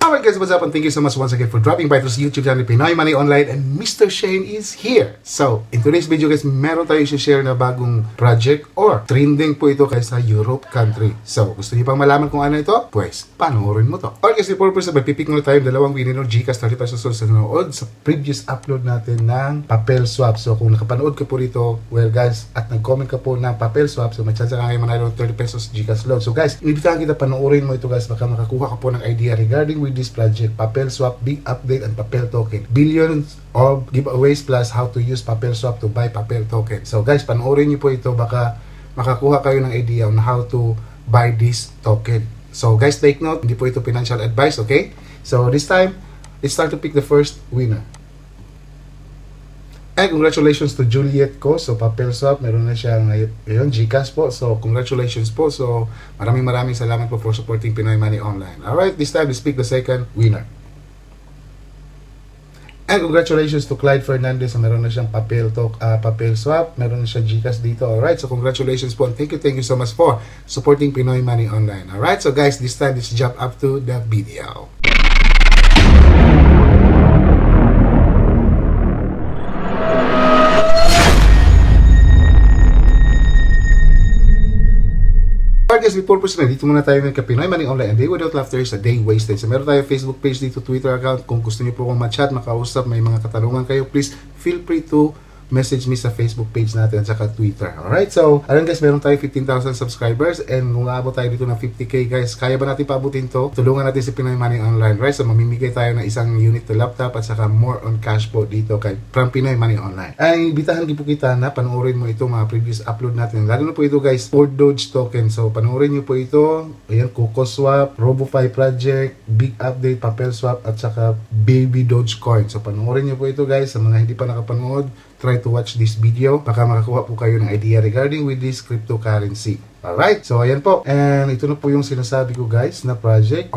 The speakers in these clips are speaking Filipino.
Alright guys, what's up, and thank you so much once again for dropping by to this YouTube channel, Pinoy Money Online, and Mr. Shane is here. So, in today's video guys, meron tayo i-share na bagong project or trending po ito sa Europe country. So, gusto niyo pang malaman kung ano ito? Pues, panoorin mo to. Alright guys, before proceed, pipick muna tayo dalawang winner GCash 30 pesos sa nanood sa previous upload natin ng papel swap. So, kung nakapanood ka po rito, well guys, at nag-comment ka po ng papel swap, so may chance ka ngayon manalo 30 pesos GCash load. So guys, inibitahan kita panoorin mo ito guys, baka makakuha ka po ng idea regarding with this project, papel swap, big update, and papel token. Billions of giveaways plus how to use papel swap to buy papel token. So guys, panoorin niyo po ito, baka makakuha kayo ng idea on how to buy this token. So guys, take note, hindi po ito financial advice, okay? So this time, let's start to pick the first winner. And congratulations to Juliet ko. So papel swap, meron na siya ngayon GCash po. So congratulations po. So maraming salamat po for supporting Pinoy Money Online. Alright, this time let's pick the second winner. And congratulations to Clyde Fernandez. So meron na siyang papel swap, meron na siya GCash dito. Alright, so congratulations po, and thank you so much for supporting Pinoy Money Online. Alright, so guys, this time let's jump up to the video. Alright guys, before proceed, dito muna tayo ng Pinoy Money Online, and day without laughter is a day wasted. So meron tayo Facebook page dito, Twitter account. Kung gusto niyo po akong ma-chat, makausap, may mga katanungan kayo, please feel free to message me sa Facebook page natin at saka Twitter. Alright, so alam guys, meron tayo 15,000 subscribers, and kung aabot tayo dito ng 50k guys, kaya ba natin paabutin to? Tulungan natin si Pinoy Money Online, right? So mamimigay tayo ng isang unit to laptop at saka more on cash po dito from Pinoy Money Online. Ay bitahan po kita na panoorin mo ito mga previous upload natin, lalo na po ito guys for DOGE token. So panoorin nyo po ito. Ayan, KUCOIN, RoboFi project, big update, papel swap, at saka baby Dogecoin. So panoorin nyo po ito guys. Sa mga hindi pa nakapanood, try to watch this video, baka makakuha po kayo ng idea regarding with this cryptocurrency. Alright, so ayan po, and ito na po yung sinasabi ko guys na project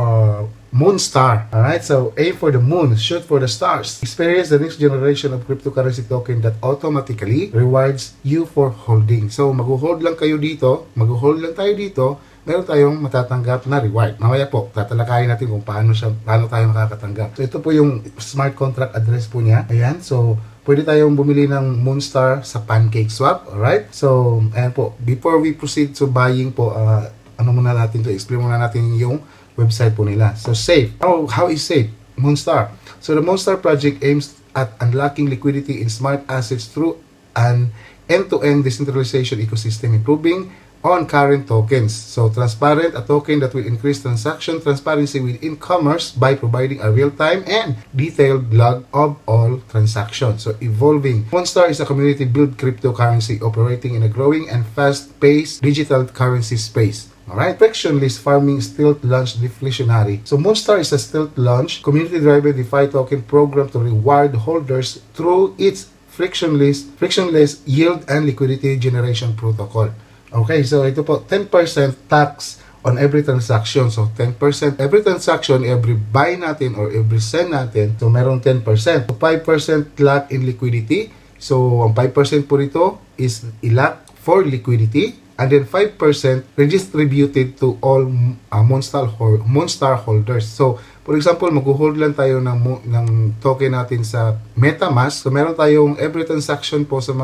Moonstar. Alright, so aim for the moon, shoot for the stars. Experience the next generation of cryptocurrency token that automatically rewards you for holding. So mag-hold lang kayo dito, mag-hold lang tayo dito, meron tayong matatanggap na reward. Mamaya po, tatalakayin natin kung paano tayo makakatanggap. So ito po yung smart contract address po niya. Ayan, so pwede tayong bumili ng Moonstar sa pancakeswap. Alright, so ayan po, before we proceed to buying po, explain muna natin yung website po nila. So safe, how is safe? Moonstar. So the Moonstar project aims at unlocking liquidity in smart assets through an end-to-end decentralization ecosystem, improving on current tokens. So transparent, a token that will increase transaction transparency within commerce by providing a real-time and detailed log of all transactions. So evolving. Moonstar is a community-built cryptocurrency operating in a growing and fast-paced digital currency space. Alright, frictionless farming stealth launch deflationary. So Moonstar is a stealth launch, community-driven DeFi token program to reward holders through its frictionless yield and liquidity generation protocol. Okay, so ito po, 10% tax on every transaction. So 10% every transaction, every buy natin or every send natin, so meron 10%. So 5% lock in liquidity. So ang 5% po rito is ilock for liquidity, and then 5% redistributed to all Moonstar holders. So for example, mag-hold lang tayo ng token natin sa MetaMask. So meron tayong every transaction po sa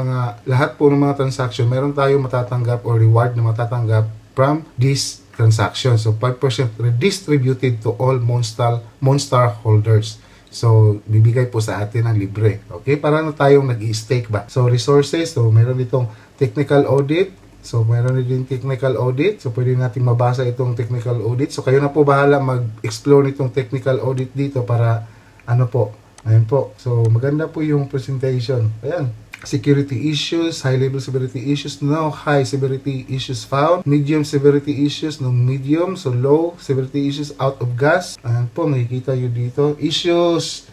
lahat po ng mga transaction, meron tayong matatanggap or reward na matatanggap from this transaction. So 5% redistributed to all Moonstar holders. So bibigay po sa atin ng libre. Okay, para na tayong nag-i-stake ba. So resources, so meron itong technical audit. So, meron din technical audit. So, pwede natin mabasa itong technical audit. So, kayo na po bahala mag-explore nitong technical audit dito para ano po. Ayan po. So, maganda po yung presentation. Ayan. Security issues, high-level severity issues, no high severity issues found. Medium severity issues, no medium. So, low severity issues, out of gas. Ayan po, makikita nyo dito. Issues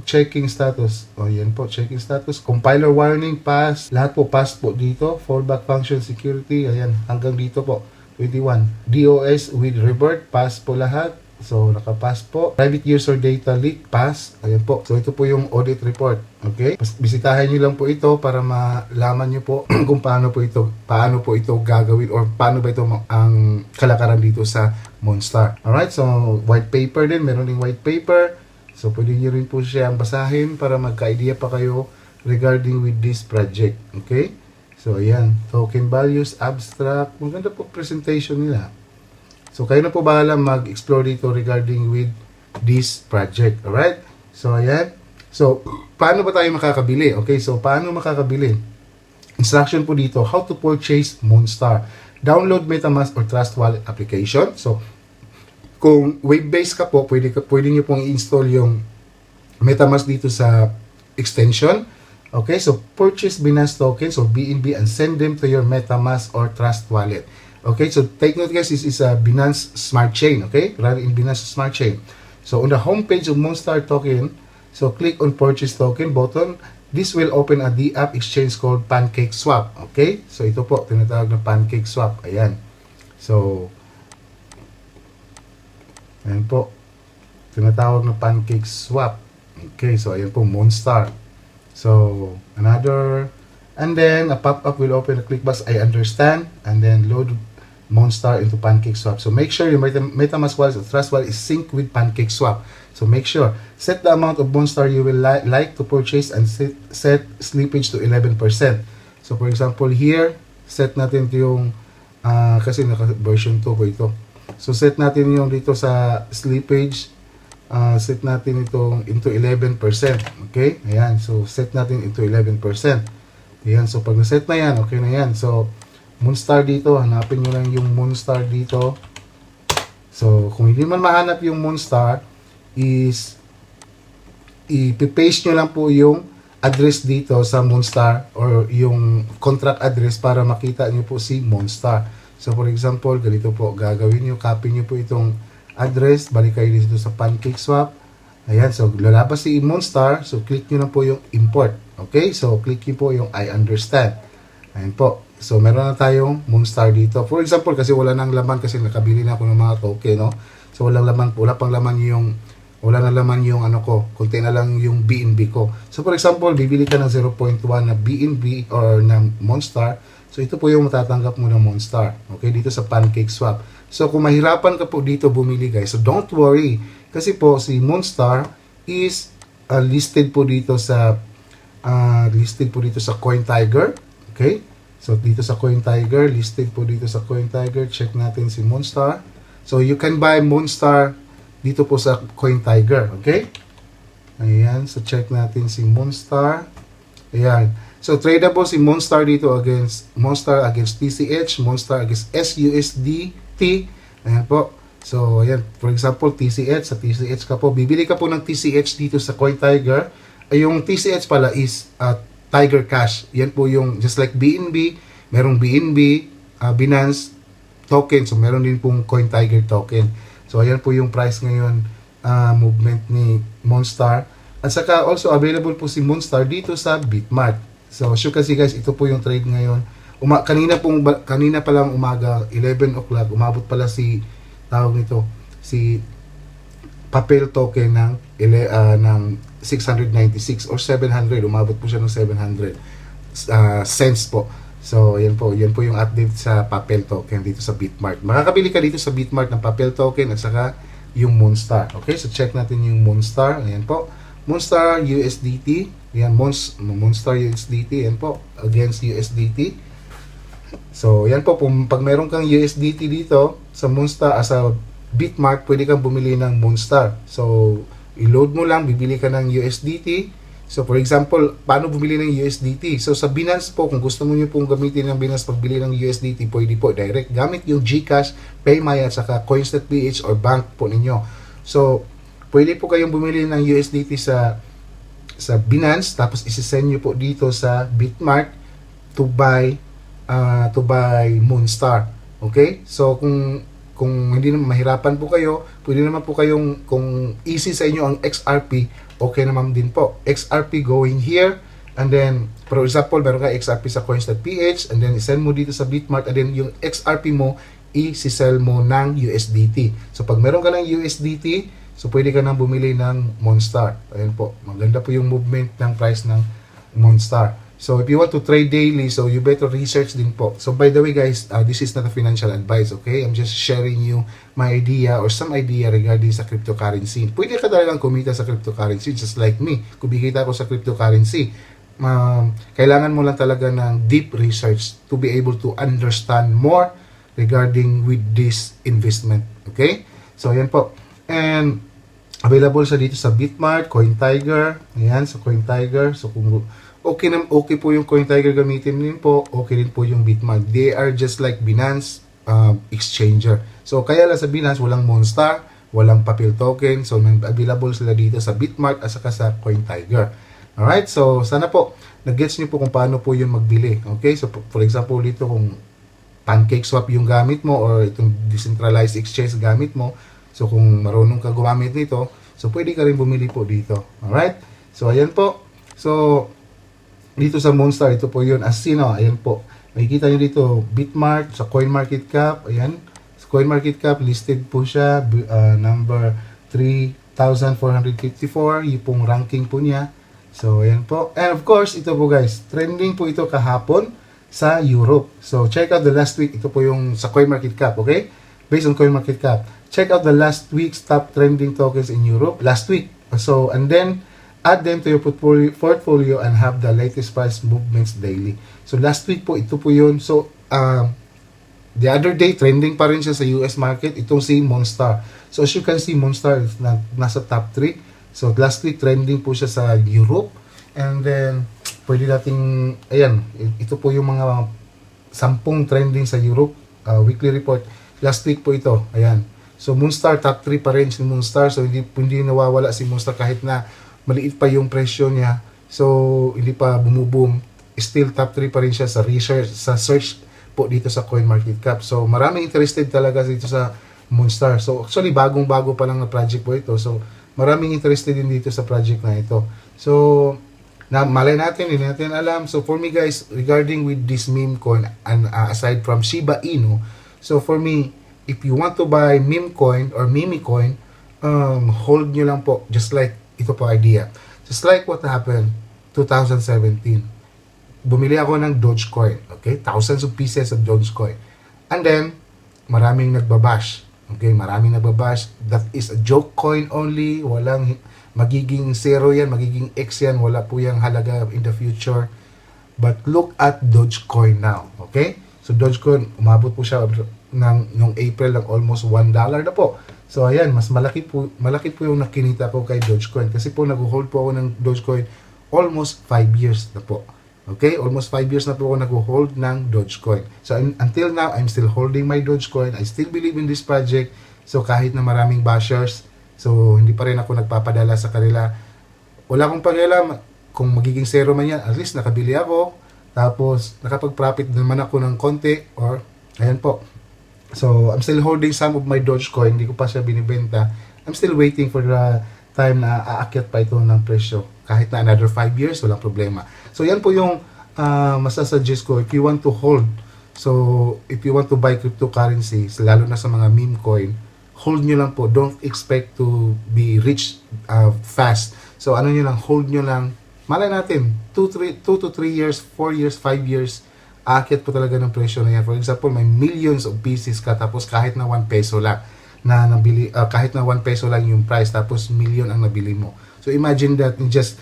checking status. O yan po, checking status. Compiler warning, pass. Lahat po, pass po dito. Fallback function security. Ayan, hanggang dito po. 21. DOS with revert, pass po lahat. So, nakapass po. Private user data leak, pass. Ayan po. So, ito po yung audit report. Okay? Bisitahin nyo lang po ito para malaman nyo po kung paano po ito gagawin or paano ba ito ang kalakaran dito sa Moonstar. Alright? So, white paper din. Meron ding white paper. So, pwede nyo rin po siyang basahin para magka-idea pa kayo regarding with this project. Okay? So, ayan. Token values, abstract. Maganda po presentation nila. So, kayo na po bahala mag-explore dito regarding with this project. Alright? So, ayan. So, paano ba tayo makakabili? Okay, so, paano makakabili? Instruction po dito, how to purchase Moonstar. Download MetaMask or Trust Wallet application. So, kung web-based ka po, pwede nyo pong i-install yung MetaMask dito sa extension. Okay, so, purchase Binance tokens or BNB and send them to your MetaMask or Trust Wallet. Okay, so take note guys, this is a Binance Smart Chain, okay? Rather in Binance Smart Chain. So on the homepage of Moonstar token, so click on Purchase Token button. This will open a D-app exchange called PancakeSwap, okay? So ito po, tinatawag na PancakeSwap, ayan. So, ayan po, tinatawag na PancakeSwap. Okay, so ayan po, Moonstar. So, another, and then a pop-up will open, click bus, I understand, and then load Moonstar into PancakeSwap. So make sure your MetaMask wallet or Trust wallet is synced with PancakeSwap. So make sure, set the amount of Moonstar you will like to purchase and set slippage to 11%. So for example here, set natin ito yung, kasi version 2 po ito. So set natin yung dito sa slippage, set natin itong into 11%. Okay, ayan, so set natin into 11%. Ayan, so pag na-set na yan, okay na yan. So, Moonstar dito, hanapin nyo lang yung Moonstar dito. So, kung hindi man mahanap yung Moonstar, is i-paste nyo lang po yung address dito sa Moonstar or yung contract address para makita nyo po si Moonstar. So, for example, ganito po, gagawin nyo, copy nyo po itong address, balik kayo dito sa PancakeSwap. Ayan, so lalabas si Moonstar, so click nyo na po yung import. Okay, so click nyo po yung I understand. Ayan po. So, meron na tayong Moonstar dito. For example, kasi wala nang laman kasi nakabili na ako ng mga token, no? So, wala na laman yung ano ko. Kunti na lang yung BNB ko. So, for example, bibili ka ng 0.1 na BNB or ng Moonstar. So, ito po yung matatanggap mo ng Moonstar. Okay, dito sa PancakeSwap. So, kung mahirapan ka po dito bumili, guys, so don't worry. Kasi po, si Moonstar is listed po dito sa COINTIGER. Okay? So, dito sa COINTIGER, listed po dito sa COINTIGER. Check natin si Moonstar. So, you can buy Moonstar dito po sa COINTIGER. Okay? Ayan. So, check natin si Moonstar. Ayan. So, tradable si Moonstar dito against TCH, Moonstar against SUSDT. Ayan po. So, ayan. For example, TCH. Sa TCH ka po. Bibili ka po ng TCH dito sa COINTIGER. Ay, yung TCH pala is Tiger Cash. Yan po yung, just like BNB, merong BNB, Binance token. So, meron din pong COINTIGER token. So, ayan po yung price ngayon, movement ni Moonstar. At saka, also available po si Moonstar dito sa BITMART. So, sure kasi guys, ito po yung trade ngayon. Kanina pa lang umaga, 11 o'clock, umabot pala si, tawag nito, si PAPEL token ng 696 or 700, umabot po siya ng 700 cents po. So, yan po yung update sa PAPEL token dito sa BITMART. Makakabili ka dito sa BITMART ng PAPEL token at saka yung Moonstar. Okay, so check natin yung Moonstar. Ayan po. Moonstar USDT. Ayan, Moonstar USDT. Ayan po, against USDT. So, yan po, pag meron kang USDT dito sa Moonstar, sa BITMART, pwede kang bumili ng Moonstar. So, i-load mo lang, bibili ka ng USDT. So, for example, paano bumili ng USDT? So, sa Binance po, kung gusto mo nyo pong gamitin ng Binance pagbili ng USDT, pwede po direct. Gamit yung GCash, PAYMAYA, at saka COINS.PH or bank po ninyo. So, pwede po kayong bumili ng USDT sa Binance, tapos isi-send nyo po dito sa BITMART to buy Moonstar. Okay? So, kung hindi naman mahirapan po kayo, pwede naman po kayong, kung easy sa inyo ang XRP, okay naman din po. XRP going here, and then, for example, meron ka XRP sa COINS.PH, and then, send mo dito sa BITMART, and then, yung XRP mo, i-sell mo ng USDT. So pag meron ka ng USDT, so pwede ka nang bumili ng Moonstar. Ayan po, maganda po yung movement ng price ng Moonstar. So if you want to trade daily, so you better research din po. So by the way guys, this is not a financial advice, okay? I'm just sharing you my idea or some idea regarding sa cryptocurrency. Pwede ka talagang kumita sa cryptocurrency just like me. Kumikita ako sa cryptocurrency. Kailangan mo lang talaga ng deep research to be able to understand more regarding with this investment, okay? So ayan po. And available siya dito sa BITMART, COINTIGER, ayan, sa COINTIGER. So kung okay po yung COINTIGER gamitin din po, okay din po yung BITMART. They are just like Binance exchanger. So kaya lang sa Binance walang Moonstar, walang PAPEL token. So available sila dito sa BITMART at saka sa COINTIGER. Alright, so sana po nag-gets niyo po kung paano po yung magbili. Okay, so for example dito kung pancakeswap yung gamit mo or itong decentralized exchange gamit mo, so kung marunong ka gumamit nito, so pwede ka rin bumili po dito. Alright, so ayan po. So dito sa Moonstar, ito po yun. As seen, ayan po. Makikita nyo dito, BITMART, sa CoinMarketCap, ayan. Sa CoinMarketCap, listed po siya, number 3,454, yung pong ranking po niya. So, ayan po. And of course, ito po guys, trending po ito kahapon sa Europe. So, check out the last week. Ito po yung sa CoinMarketCap, okay? Based on CoinMarketCap. Check out the last week's top trending tokens in Europe. Last week. So, and then, add them to your portfolio and have the latest price movements daily. So last week po, ito po yun. So the other day, trending pa rin siya sa US market, itong si Moonstar. So as you can see, Moonstar is nasa top 3. So last week, trending po siya sa Europe. And then, pwede nating, ayan, ito po yung mga 10 trending sa Europe, weekly report. Last week po ito, ayan. So Moonstar, top 3 pa rin si Moonstar. So hindi nawawala si Moonstar kahit na maliit pa yung presyo niya. So, hindi pa bumuboom. Still, top 3 pa rin siya sa research, sa search po dito sa CoinMarketCap. So, maraming interested talaga dito sa Moonstar. So, actually, bagong-bago pa lang na project po ito. So, maraming interested din dito sa project na ito. So, malay natin, hindi natin alam. So, for me guys, regarding with this meme coin, and aside from Shiba Inu, so for me, if you want to buy meme coin or meme coin, hold nyo lang po, just like ito po idea. Just like what happened 2017. Bumili ako ng Dogecoin. Okay? Thousands of pieces of Dogecoin. And then, maraming nagbabash. Okay? Maraming nagbabash. That is a joke coin only. Walang magiging zero yan, magiging X yan. Wala po yung halaga in the future. But look at Dogecoin now. Okay? So, Dogecoin, umabot po siya nung April ng almost $1 na po. So ayan, mas malaki po yung nakinita ko kay Dogecoin kasi po nag-hold po ako ng Dogecoin almost 5 years na po. Okay? Almost 5 years na po ako nag-hold ng Dogecoin. So until now, I'm still holding my Dogecoin. I still believe in this project. So kahit na maraming bashers, so hindi pa rin ako nagpapadala sa kanila. Wala akong pakialam kung magiging zero man yan. At least nakabili ako. Tapos nakapag-profit naman ako ng konti or ayan po. So, I'm still holding some of my Dogecoin. Hindi ko pa siya binibenta. I'm still waiting for the time na aakyat pa ito ng presyo. Kahit na another 5 years, walang problema. So, yan po yung masasuggest ko. If you want to hold, so, if you want to buy cryptocurrencies, lalo na sa mga meme coin, hold nyo lang po. Don't expect to be rich fast. So, ano nyo lang, hold nyo lang. Malay natin, 2 to 3 years, 4 years, 5 years, aakyat po talaga ng presyo na yan. For example, may millions of pieces ka tapos kahit na 1 peso lang na nabili, kahit na 1 peso lang yung price tapos million ang nabili mo. So imagine that just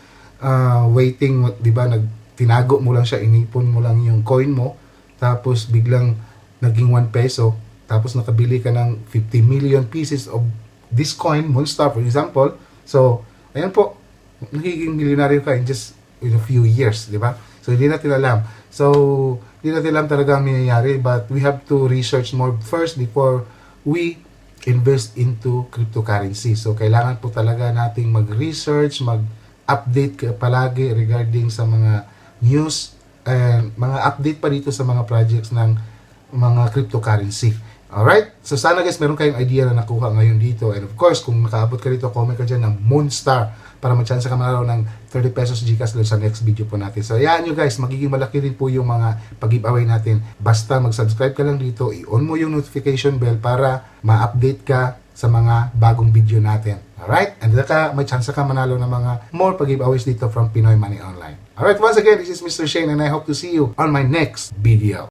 waiting, di ba, tinago mo lang siya, inipon mo lang yung coin mo tapos biglang naging 1 peso tapos nakabili ka ng 50 million pieces of this coin, Moonstar for example. So, ayan po, nagiging milyonaryo ka in just in a few years, di ba? So, hindi natin alam. So, hindi natin alam talaga ang nangyayari, but we have to research more first before we invest into cryptocurrency. So, kailangan po talaga nating mag-research, mag-update palagi regarding sa mga news and mga update pa dito sa mga projects ng mga cryptocurrency. Alright? So sana guys, meron kayong idea na nakuha ngayon dito. And of course, kung nakaabot ka dito, comment ka dyan ng Moonstar para mag-chance ka manalo ng 30 pesos GCash sa next video po natin. So ayan nyo guys, magiging malaki rin po yung mga pag-giveaway natin. Basta mag-subscribe ka lang dito, i-on mo yung notification bell para ma-update ka sa mga bagong video natin. Alright? And may chance ka manalo ng mga more pag-giveaways dito from Pinoy Money Online. Alright, once again, this is Mr. Shane and I hope to see you on my next video.